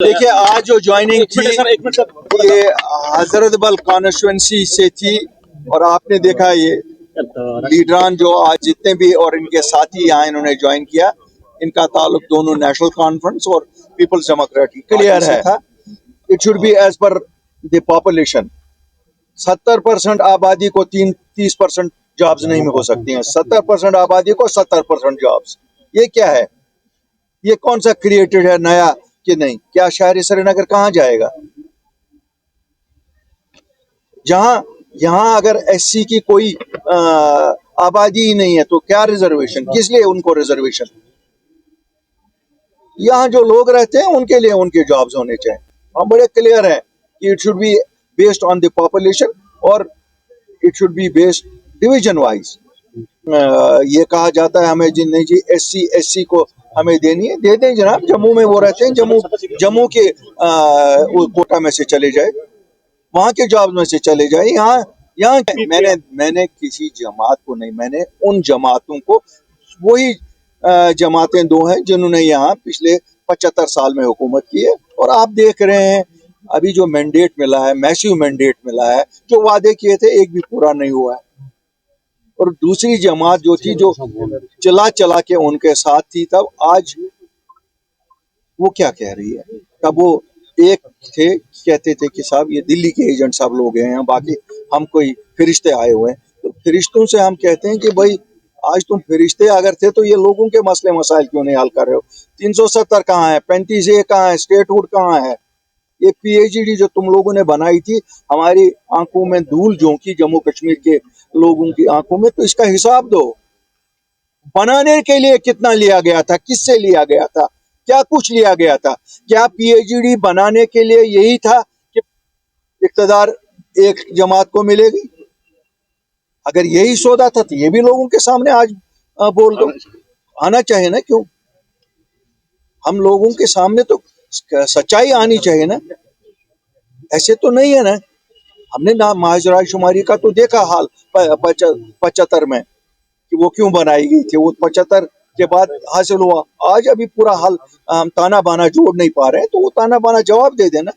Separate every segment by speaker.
Speaker 1: देखिए आज जो ज्वाइनिंग थी ये हजरत बल कॉन्स्टिट्यूंसी से थी और आपने देखा ये लीडरान जो आज जितने भी और इनके साथी यहाँ इन्होंने ज्वाइन किया, इनका ताल्लुक दोनों नेशनल कॉन्फ्रेंस और पीपल्स डेमोक्रेटिक क्लियर है था। It should be as per the population. 70% आबादी को 30% जॉब्स नहीं हो सकती हैं, 70% आबादी को 70% जॉब्स। ये क्या है? ये कौन सा क्रिएटेड है नया कि नहीं? क्या शहरी श्रीनगर कहाँ जाएगा? जहां यहाँ अगर एससी की कोई आबादी ही नहीं है तो क्या रिजर्वेशन? किस लिए उनको रिजर्वेशन? यहाँ जो लोग रहते हैं उनके लिए उनके जॉब्स होने चाहिए। हम बड़े क्लियर हैं कि it should be based on the population और it should be based division wise. ये कहा जाता है हमें नहीं जी एससी को हमें देनी है, दे दें जनाब। जम्मू में वो रहते हैं, जम्मू के कोटा में से चले जाए, वहाँ के जॉब में से चले जाए। यहाँ मैंने किसी जमात को नहीं, मैंने उन जमातों को, वही जमातें दो हैं जिन्होंने यहाँ पिछले 75 साल में हुकूमत की है। और आप देख रहे हैं अभी जो मैंडेट मिला है, मैसिव मैंडेट मिला है, जो वादे किए थे एक भी पूरा नहीं हुआ है। और दूसरी जमात जो थी जो चला के उनके साथ थी, तब आज वो क्या कह रही है? तब वो एक थे, कहते थे कि साहब ये दिल्ली के एजेंट सब लोग हैं, बाकी हम कोई फरिश्ते आए हुए हैं। तो फरिश्तों से हम कहते हैं कि भाई आज तुम फरिश्ते अगर थे तो ये लोगों के मसले मसाइल क्यों नहीं हल कर रहे हो? 370 कहाँ है? 35A कहाँ है? स्टेटहुड कहाँ है? ये PhD जो तुम लोगों ने बनाई थी, हमारी आंखों में धूल झोंकी जम्मू कश्मीर के लोगों की आंखों में, तो इसका हिसाब दो। बनाने के लिए कितना लिया गया था? किससे लिया गया था? क्या कुछ लिया गया था? क्या PhD बनाने के लिए यही था कि इक़्तिदार एक जमात को मिलेगी? अगर यही सौदा था तो ये भी लोगों के सामने आज बोल दो। आना चाहिए ना, क्यों? हम लोगों के सामने तो सच्चाई आनी चाहिए ना। ऐसे तो नहीं है ना। हमने ना माजरा शुमारी का तो देखा हाल 75 में कि वो क्यों बनाई गई थी, वो 75 के बाद हासिल हुआ। आज अभी पूरा हाल हम ताना बाना जोड़ नहीं पा रहे हैं, तो वो ताना बाना जवाब दे देना।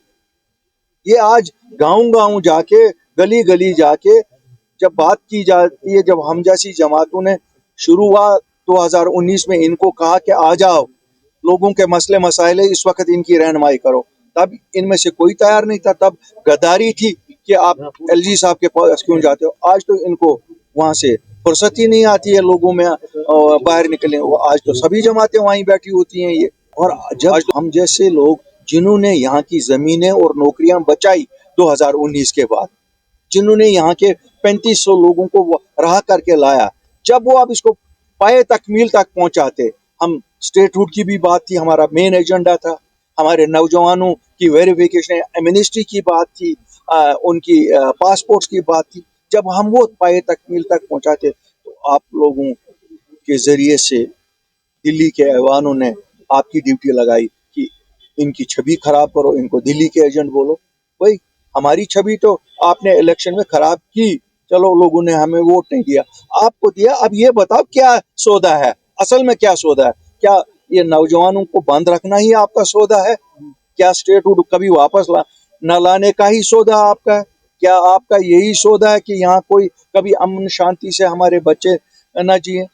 Speaker 1: ये आज गाँव जाके, गली गली जाके जब बात की जाती है, जब हम जैसी जमातों ने शुरू हुआ 2019 में इनको कहा कि आ जाओ, लोगों के मसले मसाइल इस वक्त इनकी रहनुमाई करो, तब इनमें से कोई तैयार नहीं था। तब गद्दारी थी कि आप LG साहब के पास क्यों जाते हो। आज तो इनको वहां से फुर्सत ही नहीं आती है लोगों में बाहर निकले। आज तो सभी जमातें वहीं बैठी होती हैं ये। और जब हम जैसे लोग जिन्होंने यहाँ की जमीनें और नौकरियां बचाई 2019 के बाद, जिन्होंने यहाँ के 3500 लोगों को राह करके लाया, जब वो अब इसको पाए तकमील तक पहुंचाते, हम स्टेटहुड की भी बात थी, हमारा मेन एजेंडा था, हमारे नौजवानों की वेरिफिकेशन, एमनेस्टी की बात थी, उनकी पासपोर्ट्स की बात थी। जब हम वो पाए तकमील तक पहुंचाते तो आप लोगों के जरिए से दिल्ली के ऐवानों ने आपकी ड्यूटी लगाई कि इनकी छवि खराब करो, इनको दिल्ली के एजेंट बोलो। भाई हमारी छवि तो आपने इलेक्शन में खराब की, चलो लोगों ने हमें वोट नहीं दिया, आपको दिया। अब ये बताओ क्या सौदा है, असल में क्या सौदा है? क्या ये नौजवानों को बंद रखना ही आपका सौदा है? क्या स्टेटहुड कभी वापस न लाने का ही सौदा आपका है? क्या आपका यही सौदा है कि यहाँ कोई कभी अमन शांति से हमारे बच्चे न जिए?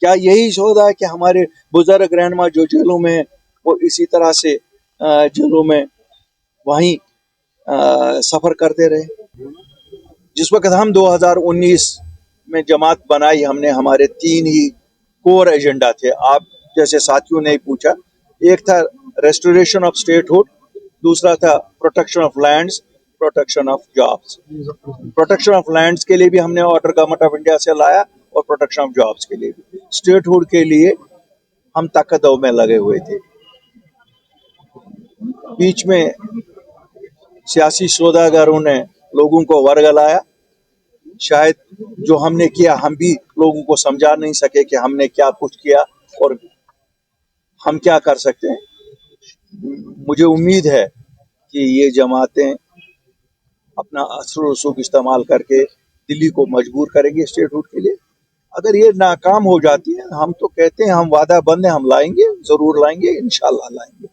Speaker 1: क्या यही सौदा है कि हमारे बुजुर्ग रहनुमा जो जेलों में वो इसी तरह से जेलों में वहीं सफर करते रहे? जिस वक्त हम 2019 में जमात बनाई, हमने हमारे 3 ही कोर एजेंडा थे। आप जैसे साथियों ने पूछा, एक था रेस्टोरेशन ऑफ स्टेटहुड, दूसरा था protection of lands, protection of jobs. Protection of lands के लिए भी हमने ऑर्डर गवर्नमेंट ऑफ इंडिया से लाया और प्रोटेक्शन ऑफ जॉब्स के लिए भी। स्टेटहुड के लिए हम तकदव में लगे हुए थे। बीच में सियासी सौदागरों ने लोगों को वर्गलाया। शायद जो हमने किया हम भी लोगों को समझा नहीं सके कि हमने क्या कुछ किया और हम क्या कर सकते हैं। मुझे उम्मीद है कि ये जमातें अपना असर रसूख इस्तेमाल करके दिल्ली को मजबूर करेंगे स्टेटहुड के लिए। अगर ये नाकाम हो जाती है, हम तो कहते हैं हम वादा बंद हैं, हम लाएंगे, जरूर लाएंगे, इंशाल्लाह लाएंगे।